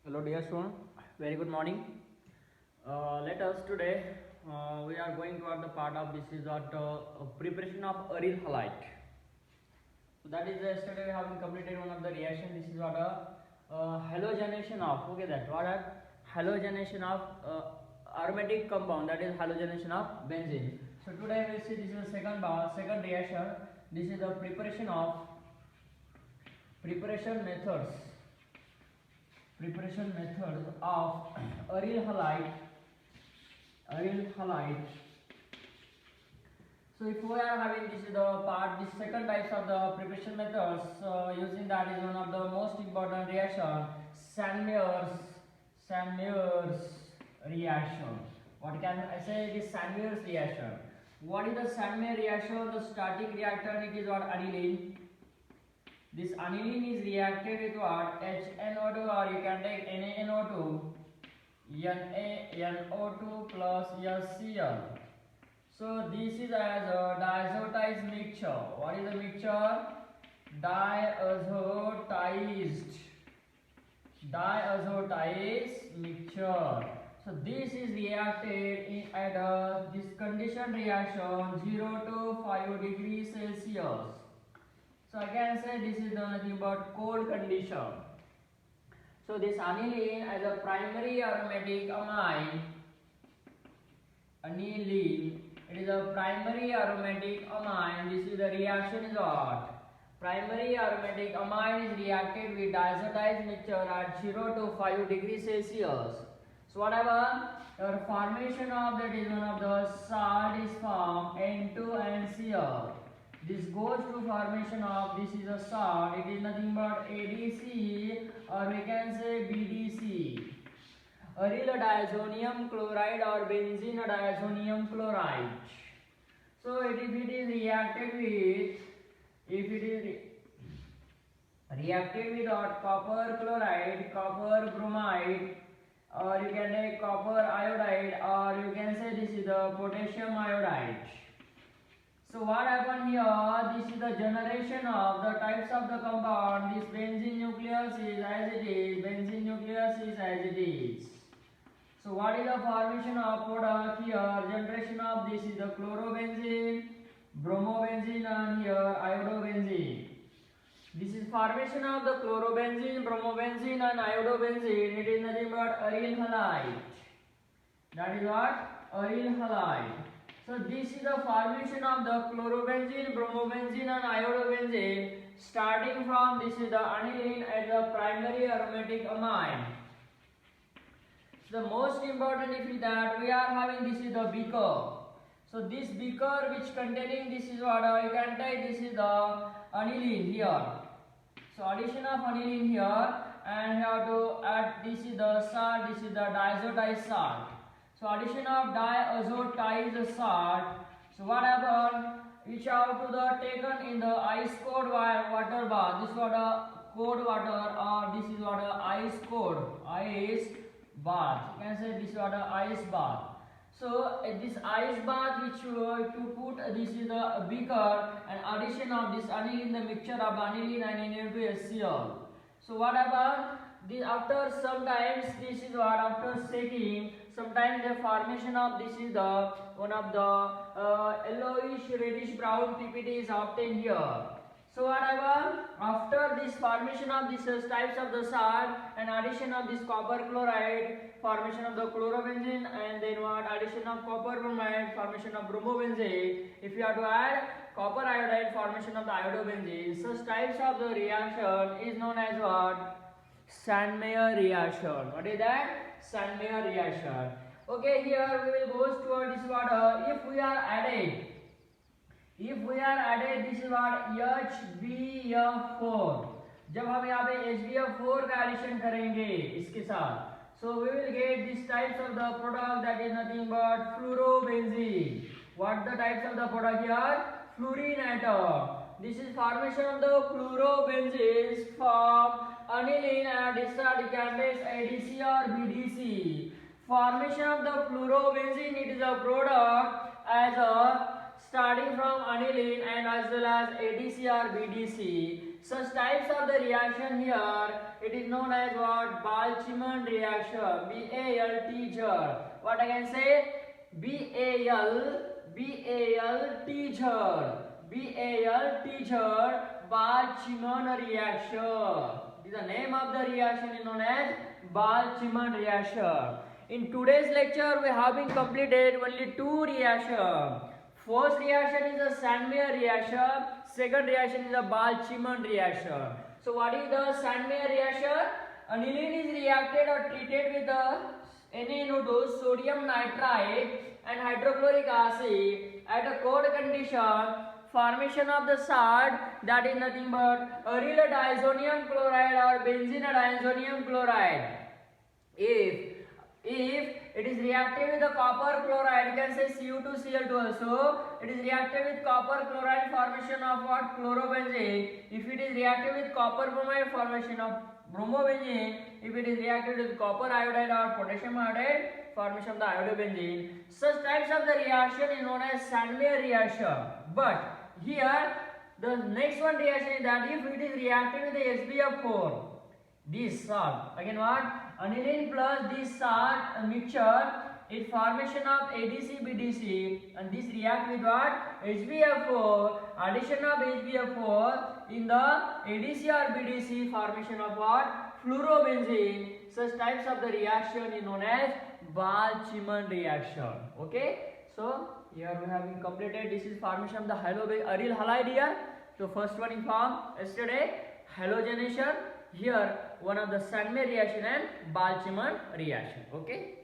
Hello dear student, very good morning. Let us today we are going toward the part of this is that preparation of aryl halide. So that is yesterday we have completed one of the reaction. This is what a halogenation of what a halogenation of aromatic compound, that is halogenation of benzene. So today we will see this is the second reaction. This is the preparation methods of aryl halide. So if we are having this is the part, this second types of the preparation methods, using that is one of the most important reaction, Sandmeyer's reaction. What can I say? This Sandmeyer's reaction. What is the Sandmeyer reaction? The static reactant, it is what aniline. This aniline is reacted with what? HNO2, or you can take NaNO2, NaNO2 plus HCl. So this is as a diazotized mixture. What is the mixture? Diazotized mixture. So this is reacted at this condition reaction 0 to 5 degrees Celsius. So I can say this is nothing but cold condition. So this aniline as a primary aromatic amine, it is a primary aromatic amine. This is the reaction is what? Primary aromatic amine is reacted with diazotized mixture at 0 to 5 degrees Celsius. So whatever your formation of that is one of the salt is formed N2NCl. This goes to formation of this is a salt. It is nothing but ADC, or we can say BDC. Aryl diazonium chloride or benzene diazonium chloride. So if it is reacted with copper chloride, copper bromide, or you can take copper iodide, or you can say this is the potassium iodide. So what happened here? This is the generation of the types of the compound. This benzene nucleus is as it is. So what is the formation of product here? Generation of this is the chlorobenzene, bromobenzene, and here iodobenzene. This is formation of the chlorobenzene, bromobenzene, and iodobenzene. It is nothing but aryl halide. That is what? Aryl halide. So this is the formation of the chlorobenzene, bromobenzene, and iodobenzene, starting from this is the aniline as the primary aromatic amine. The most important is that we are having this is the beaker. So this beaker which containing this is what you can take this is the aniline here. So addition of aniline here, and you have to add this is the salt, this is the diazotized salt. So addition of diazotized salt. So what happened? Which have to the taken in the ice cold water bath. This is what a cold water, or this is what a ice bath. You can say this is what a ice bath. So this ice bath which you have to put this is the beaker, and addition of this aniline, the mixture of aniline and NaHCl. So what happened? This after sometimes this is what after shaking, sometimes the formation of this is the one of the yellowish reddish brown PPT is obtained here. So whatever after this formation of these types of the salt and addition of this copper chloride, formation of the chlorobenzene, and then what addition of copper bromide, formation of bromobenzene. If you have to add copper iodide, formation of the iodobenzene. Such types of the reaction is known as what? Sandmeyer reaction. What is that? Sandmeyer reaction. Okay, here we will go toward this water. If we are added this is what HbF4. जब हम यहाँ पे HbF4 का addition करेंगे इसके साथ, so we will get these types of the product, that is nothing but fluorobenzene. What the types of the product here? Fluorine atom. This is formation of the fluorobenzenes from aniline and disaggregates ADC or BDC. Formation of the fluorobenzene, it is a product as a starting from aniline and as well as ADC or BDC. Such types of the reaction here, it is known as what? Boltzmann reaction. B-A-L-T-J. What I can say? B-A-L-T-J. B-A-L-T-J. Boltzmann reaction. This is the name of the reaction is known as Boltzmann reaction. In today's lecture, we have been completed only two reactions. First reaction is the Sandmeyer reaction. Second reaction is the Boltzmann reaction. So what is the Sandmeyer reaction? Aniline is reacted or treated with the NaNO2, sodium nitrite and hydrochloric acid at a cold condition. Formation of the salt, that is nothing but aryl diazonium chloride or benzene diazonium chloride. If it is reacted with the copper chloride, you can say Cu2Cl2 also. It is reacted with copper chloride, formation of what? Chlorobenzene. If it is reacted with copper bromide, formation of bromobenzene. If it is reacted with copper iodide or potassium iodide, formation of the iodobenzene. Such types of the reaction is known as Sandmeyer reaction. But here the next one reaction is that if it is reacted with the HBF4, this salt, again what? Aniline plus this salt mixture, it formation of ADC BDC, and this react with what? HBF4, addition of HBF4 in the ADC or BDC, formation of what? Fluorobenzene. Such types of the reaction is known as Boltzmann reaction. Okay, so here we have been completed. This is formation of the aryl halide here. So first one is formed yesterday, halogenation. Here one of the Sandmeyer reaction and Boltzmann reaction. Okay.